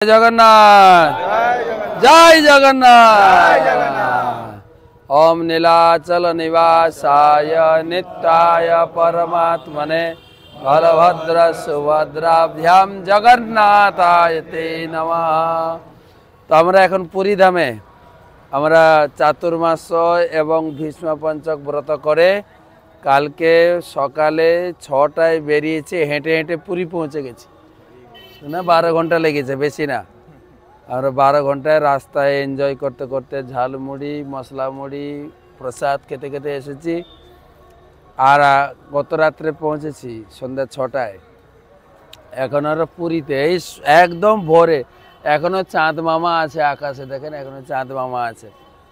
जगन्नाथ जय जगन्नाथ ओम नीलाचल निवासाय नित्याय परमात्मने बलभद्र सुभद्राभ्याम जगन्नाथाय ते नमः। तो আমরা এখন পুরী ধামে আমরা চাতুর্মাস এবং ভীষ্ম পঞ্চক ব্রত করে কালকে সকালে 6টায় বেরিয়েছে, হেঁটে হেঁটে পুরী পৌঁছে গেছি না। 12 ঘন্টা লেগেছে, বেশি না। আমরা 12 ঘন্টায় রাস্তায় এনজয় করতে করতে ঝালমুড়ি মশলা মুড়ি প্রসাদ খেতে খেতে এসেছি। আর গত রাত্রে পৌঁছেছি সন্ধ্যা 6টায়। এখন আর পুরীতে এই একদম ভোরে এখনো চাঁদ মামা আছে আকাশে, দেখেন এখনো চাঁদ মামা আছে।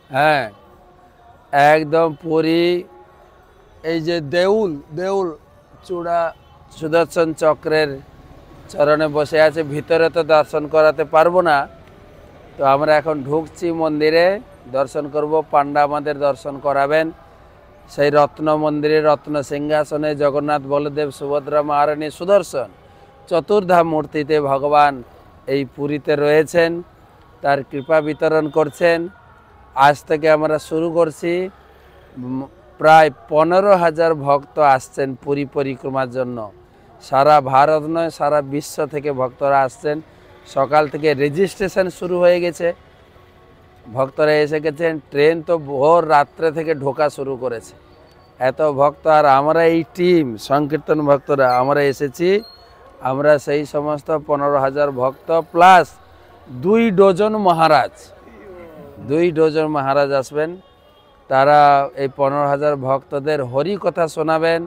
হ্যাঁ, একদম পুরী। এই যে দেউল দেউল চূড়া সুদর্শন চক্রের চরণে বসে আছে, ভিতরে তো দর্শন করাতে পারবো না। তো আমরা এখন ঢুকছি মন্দিরে, দর্শন করব। পান্ডা আমাদের দর্শন করাবেন। সেই রত্ন মন্দিরে রত্ন সিংহাসনে জগন্নাথ বলদেব সুভদ্রা মহারানী সুদর্শন চতুর্ধা মূর্তিতে ভগবান এই পুরীতে রয়েছেন, তার কৃপা বিতরণ করছেন। আজ থেকে আমরা শুরু করছি। প্রায় 15,000 ভক্ত আসছেন পুরী পরিক্রমার জন্য। সারা ভারত নয়, সারা বিশ্ব থেকে ভক্তরা আসছেন। সকাল থেকে রেজিস্ট্রেশন শুরু হয়ে গেছে, ভক্তরা এসে গেছেন। ট্রেন তো ভোর রাত্রে থেকে ঢোকা শুরু করেছে, এত ভক্ত। আর আমরা এই টিম সংকীর্তন ভক্তরা আমরা এসেছি। আমরা সেই সমস্ত 15,000 ভক্ত প্লাস 2 ডজন মহারাজ, 2 ডজন মহারাজ আসবেন। তারা এই 15,000 ভক্তদের হরি কথা শোনাবেন,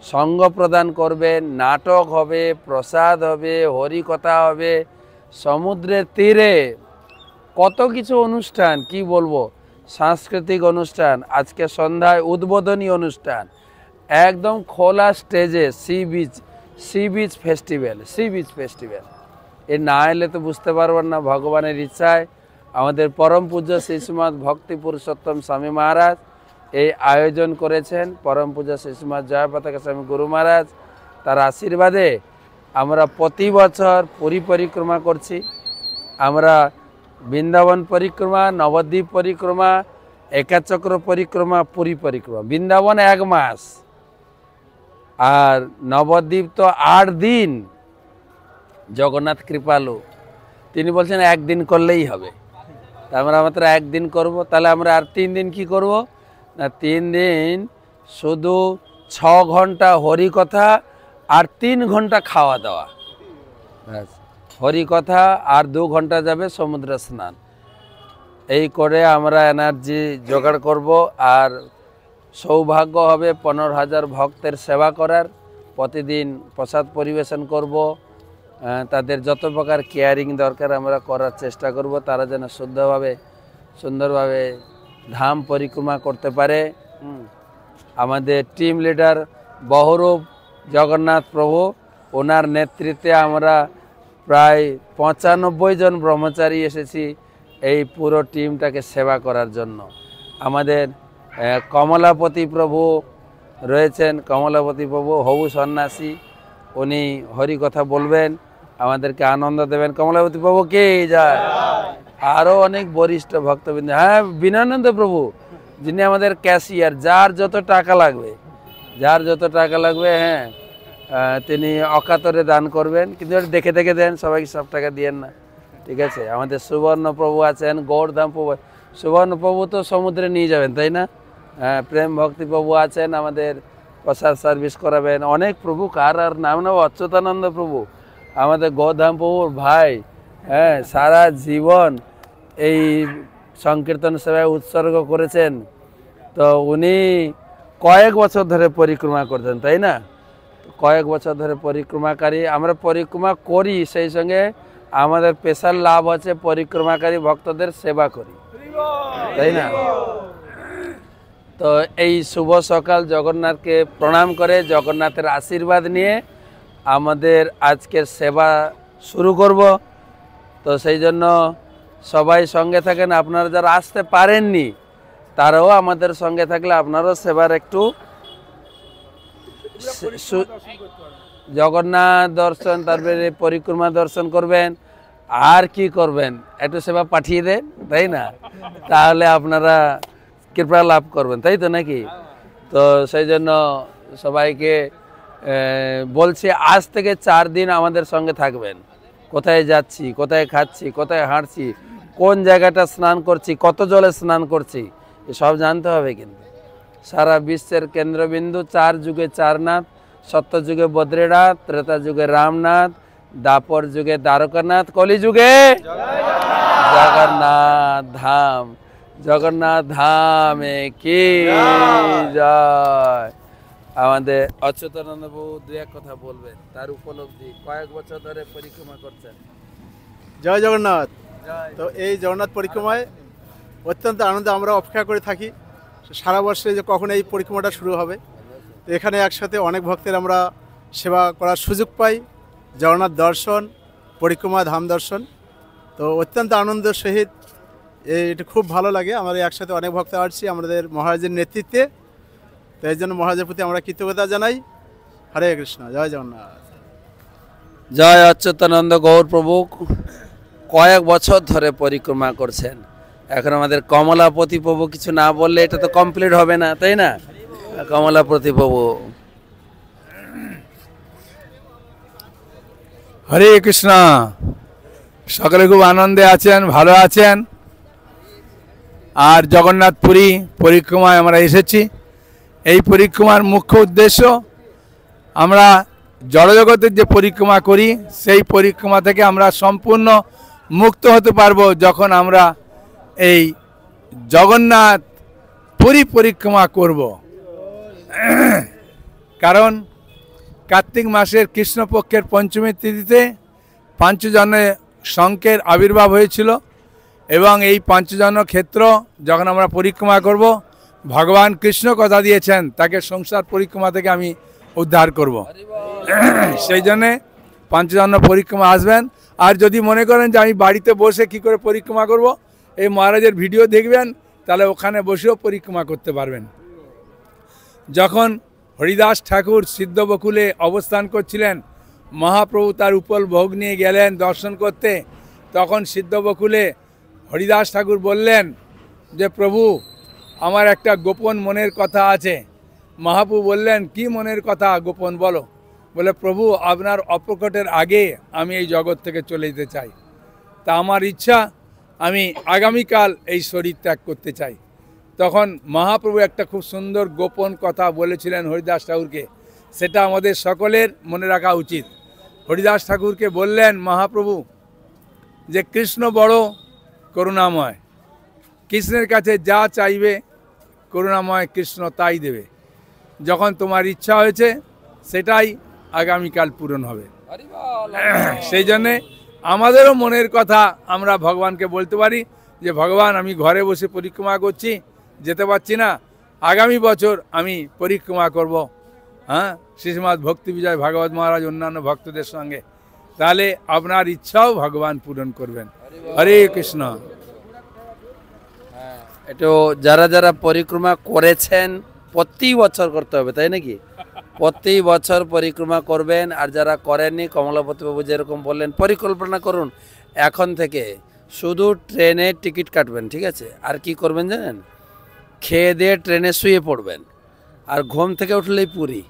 সঙ্গ প্রদান করবেন, নাটক হবে, প্রসাদ হবে, হরি কথা হবে, সমুদ্রের তীরে কত কিছু অনুষ্ঠান, কি বলবো, সাংস্কৃতিক অনুষ্ঠান। আজকে সন্ধ্যায় উদ্বোধনী অনুষ্ঠান, একদম খোলা স্টেজে সি বিচ ফেস্টিভ্যাল। এ না এলে তো বুঝতে পারবেন না। ভগবানের ইচ্ছায় আমাদের পরম পূজ্য শ্রীশ্রীমৎ ভক্তি পুরুষোত্তম স্বামী মহারাজ এই আয়োজন করেছেন। পরম পূজ্য শ্রীশ্রীমৎ জয় পতাকা স্বামী গুরু মহারাজ, তার আশীর্বাদে আমরা প্রতি বছর পুরী পরিক্রমা করছি। আমরা বৃন্দাবন পরিক্রমা, নবদ্বীপ পরিক্রমা, একাচক্র পরিক্রমা, পুরী পরিক্রমা। বৃন্দাবন 1 মাস আর নবদ্বীপ তো 8 দিন। জগন্নাথ কৃপালু, তিনি বলছেন 1 দিন করলেই হবে। তা আমরা মাত্র 1 দিন করব। তাহলে আমরা আর 3 দিন কি করব না, 3 দিন শুধু 6 ঘন্টা হরি কথা আর 3 ঘন্টা খাওয়া দাওয়া। হরি কথা আর 2 ঘন্টা যাবে সমুদ্র স্নান। এই করে আমরা এনার্জি জোগাড় করব। আর সৌভাগ্য হবে 15,000 ভক্তের সেবা করার। প্রতিদিন প্রসাদ পরিবেশন করব। তাদের যত প্রকার কেয়ারিং দরকার আমরা করার চেষ্টা করব, তারা যেন শুদ্ধভাবে সুন্দরভাবে ধাম পরিক্রমা করতে পারে। আমাদের টিম লিডার বহরূপ জগন্নাথ প্রভু, ওনার নেতৃত্বে আমরা প্রায় 95 জন ব্রহ্মচারী এসেছি এই পুরো টিমটাকে সেবা করার জন্য। আমাদের কমলাপতি প্রভু রয়েছেন, কমলাপতি প্রভু হবু সন্ন্যাসী, উনি হরি কথা বলবেন, আমাদেরকে আনন্দ দেবেন। কমলাপতি প্রভু কে যায়। আরও অনেক বরিষ্ঠ ভক্তবৃন্দ। হ্যাঁ, বিনয়ানন্দ প্রভু যিনি আমাদের ক্যাশিয়ার, যার যত টাকা লাগবে হ্যাঁ তিনি অকাতরে দান করবেন, কিন্তু দেখে দেখে দেন, সবাইকে সব টাকা দিয়েন না, ঠিক আছে। আমাদের সুবর্ণ প্রভু আছেন, গৌরধাম প্রভু। সুবর্ণ প্রভু তো সমুদ্রে নিয়ে যাবেন, তাই না। হ্যাঁ, প্রেম ভক্তি প্রভু আছেন, আমাদের প্রসাদ সার্ভিস করাবেন। অনেক প্রভু, কার আর নাম নেব, অচ্যুতানন্দ প্রভু আমাদের গৌরধাম প্রভুর ভাই। হ্যাঁ, সারা জীবন এই সংকীর্তন সেবায় উৎসর্গ করেছেন। তো উনি কয়েক বছর ধরে পরিক্রমা করছেন, তাই না। কয়েক বছর ধরে পরিক্রমাকারী আমরা পরিক্রমা করি, সেই সঙ্গে আমাদের স্পেশাল লাভ আছে পরিক্রমাকারী ভক্তদের সেবা করি, তাই না। তো এই শুভ সকাল জগন্নাথকে প্রণাম করে জগন্নাথের আশীর্বাদ নিয়ে আমাদের আজকের সেবা শুরু করব। তো সেই জন্য সবাই সঙ্গে থাকেন। আপনারা যারা আসতে পারেননি তারাও আমাদের সঙ্গে থাকলে আপনারাও সেবার একটু জগন্নাথ দর্শন, তারপরে পরিক্রমা দর্শন করবেন। আর কি করবেন, একটু সেবা পাঠিয়ে দেন, তাই না? তাহলে আপনারা কৃপা লাভ করবেন, তাই তো নাকি? তো সেই জন্য সবাইকে বলছি, আজ থেকে 4 দিন আমাদের সঙ্গে থাকবেন। কোথায় যাচ্ছি, কোথায় খাচ্ছি, কোথায় হাঁটছি, কোন জায়গাটা স্নান করছি, কত জলে স্নান করছি, এসব জানতে হবে। কিন্তু সারা বিশ্বের কেন্দ্রবিন্দু 4 যুগে 4 নাথ, সত্য যুগে বদ্রীনাথ, ত্রেতা যুগে রামনাথ, দাপর যুগে দ্বারকানাথ, কলি যুগে জগন্নাথ ধাম। জগন্নাথ ধামে কি জয়। আমাদের অচ্যুতানন্দ বাবু 2-1 কথা বলবেন, তার উপলব্ধি, কয়েক বছর ধরে পরিক্রমা করছেন। জয় জগন্নাথ। তো এই জগন্নাথ পরিক্রমায় অত্যন্ত আনন্দে আমরা অপেক্ষা করে থাকি সারা বর্ষে যে কখন এই পরিক্রমাটা শুরু হবে। তো এখানে একসাথে অনেক ভক্তের আমরা সেবা করার সুযোগ পাই, জগন্নাথ দর্শন, পরিক্রমা, ধাম দর্শন। তো অত্যন্ত আনন্দের সহিত এটা খুব ভালো লাগে। আমরা একসাথে অনেক ভক্ত আসছি আমাদের মহারাজের নেতৃত্বে। তো এই জন্য মহারাজের প্রতি আমরা কৃতজ্ঞতা জানাই। হরে কৃষ্ণ, জয় জগন্নাথ। জয় অচ্যুতানন্দ গৌর প্রভু। কয়েক বছর ধরে পরিক্রমা করছেন। এখন আমাদের কমলাপতি প্রভু কিছু না বললে এটা তো কমপ্লিট হবে না, তাই না? কমলাপতি প্রভু। হরে কৃষ্ণ। সকলে খুব আনন্দে আছেন, ভালো আছেন। আর জগন্নাথ পুরী পরিক্রমায় আমরা এসেছি। এই পরিক্রমার মুখ্য উদ্দেশ্য, আমরা জড়জগতের যে পরিক্রমা করি সেই পরিক্রমা থেকে আমরা সম্পূর্ণ মুক্ত হতে পারবো যখন আমরা এই জগন্নাথ পুরী পরিক্রমা করব। কারণ কার্তিক মাসের কৃষ্ণপক্ষের পঞ্চমী তিথিতে পাঞ্চজন্য শঙ্খের আবির্ভাব হয়েছিল এবং এই পাঞ্চজন্য ক্ষেত্র যখন আমরা পরিক্রমা করব, ভগবান কৃষ্ণ কথা দিয়েছেন তাকে সংসার পরিক্রমা থেকে আমি উদ্ধার করব। সেই জন্যে পাঞ্চজন্য পরিক্রমা আসবেন। আর যদি মনে করেন যে আমি বাড়িতে বসে কি করে পরিক্রমা করব, এই মহারাজের ভিডিও দেখবেন, তাহলে ওখানে বসেও পরিক্রমা করতে পারবেন। যখন হরিদাস ঠাকুর সিদ্ধবকুলে অবস্থান করছিলেন, মহাপ্রভু তার উপল ভোগ নিয়ে গেলেন দর্শন করতে। তখন সিদ্ধবকুলে হরিদাস ঠাকুর বললেন যে প্রভু, আমার একটা গোপন মনের কথা আছে। মহাপ্রভু বললেন, কি মনের কথা, গোপন বলো। বলে, প্রভু আপনার অপ্রকটের আগে আমি এই জগৎ থেকে চলে যেতে চাই। তা আমার ইচ্ছা, আমি আগামীকাল এই শরীর ত্যাগ করতে চাই। তখন মহাপ্রভু একটা খুব সুন্দর গোপন কথা বলেছিলেন হরিদাস ঠাকুরকে, সেটা আমাদের সকলের মনে রাখা উচিত। হরিদাস ঠাকুরকে বললেন মহাপ্রভু যে কৃষ্ণ বড় করুণাময়, কৃষ্ণের কাছে যা চাইবে করুণাময় কৃষ্ণ তাই দেবে। যখন তোমার ইচ্ছা হয়েছে সেটাই আগামীকাল পূরণ হবে। সেই জন্যে আমাদেরও মনের কথা আমরা ভগবানকে বলতে পারি যে ভগবান, আমি ঘরে বসে পরিক্রমা করছি, যেতে পারছি না, আগামী বছর আমি পরিক্রমা করব, হ্যাঁ, শ্রীশ্রীমৎ ভক্তি বিজয় ভাগবত মহারাজ অন্যান্য ভক্তদের সঙ্গে। তাহলে আপনার ইচ্ছাও ভগবান পূরণ করবেন। হরে কৃষ্ণ। একটু যারা যারা পরিক্রমা করেছেন প্রতি বছর করতে হবে, তাই নাকি? প্রতি বছর পরিক্রমা করবেন। আর যারা করেননি, কমলাপতি বাবু যেরকম বললেন, পরিকল্পনা করুন এখন থেকে। শুধু ট্রেনের টিকিট কাটবেন, ঠিক আছে? আর কি করবেন জানেন? খেয়ে দিয়ে ট্রেনে শুয়ে পড়বেন, আর ঘুম থেকে উঠলেই পুরী।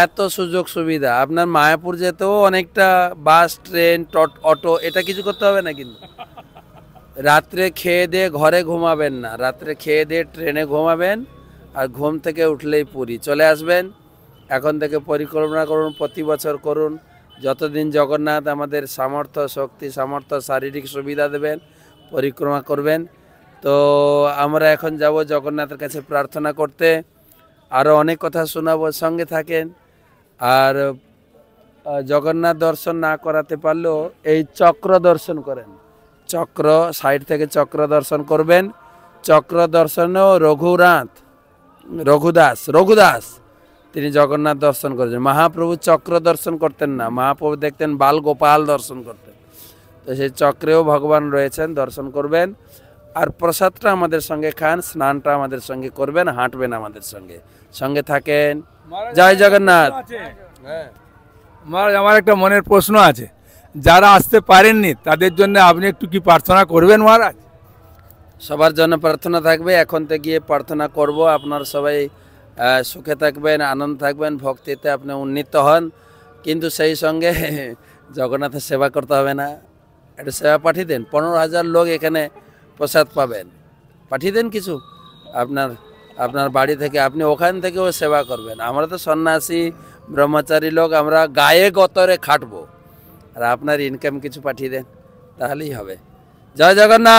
এত সুযোগ সুবিধা। আপনার মায়াপুর যেতেও অনেকটা বাস, ট্রেন, অটো, এটা কিছু করতে হবে না। কিন্তু রাত্রে খেয়ে দিয়ে ঘরে ঘুমাবেন না, রাত্রে খেয়ে দিয়ে ট্রেনে ঘুমাবেন, আর ঘুম থেকে উঠলেই পুরী চলে আসবেন। এখন থেকে পরিকল্পনা করুন, প্রতি বছর করুন। যতদিন জগন্নাথ আমাদের সামর্থ্য, শক্তি, সামর্থ্য, শারীরিক সুবিধা দেবেন, পরিক্রমা করবেন। তো আমরা এখন যাব জগন্নাথের কাছে প্রার্থনা করতে। আরও অনেক কথা শোনাবো, সঙ্গে থাকেন। আর জগন্নাথ দর্শন না করাতে পারলেও এই চক্র দর্শন করেন। চক্র সাইড থেকে চক্র দর্শন করবেন। চক্র দর্শনেও রঘুদাস তিনি জগন্নাথ দর্শন করেছেন। মহাপ্রভু চক্র দর্শন করতেন না, মহাপ্রভু দেখতেন বাল গোপাল দর্শন করতেন। তো সেই চক্রেও ভগবান রয়েছেন, দর্শন করবেন। আর প্রসাদটা আমাদের সঙ্গে খান, স্নানটা আমাদের সঙ্গে করবেন, হাঁটবেন আমাদের সঙ্গে, সঙ্গে থাকেন। জয় জগন্নাথ। মহারাজ, আমার একটা মনের প্রশ্ন আছে। যারা আসতে পারেননি তাদের জন্য আপনি একটু কি প্রার্থনা করবেন মহারাজ? সবার জন্য প্রার্থনা থাকবে, এখন থেকে গিয়ে প্রার্থনা করব। আপনার সবাই সুখে থাকবেন, আনন্দ থাকবেন, ভক্তিতে আপনি উন্নীত হন। কিন্তু সেই সঙ্গে জগন্নাথের সেবা করতে হবে না? একটা সেবা পাঠিয়ে দেন। 15,000 লোক এখানে প্রসাদ পাবেন, পাঠিয়ে দেন কিছু আপনার আপনার বাড়ি থেকে, আপনি ওখান থেকেও সেবা করবেন। আমরা তো সন্ন্যাসী ব্রহ্মচারী লোক, আমরা গায়ে গতরে খাটবো, আর আপনার ইনকাম কিছু পাঠিয়ে দেন, তাহলেই হবে। জয় জগন্নাথ।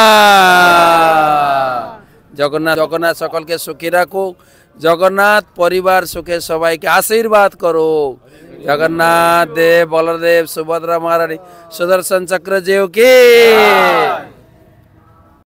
জগন্নাথ জগন্নাথ সকলকে সুখী রাখুক। জগন্নাথ পরিবার সুখে সবাইকে আশীর্বাদ করুক। জগন্নাথ দেব, বলদেব, সুভদ্রা মহারানী, সুদর্শন চক্র জিউ কি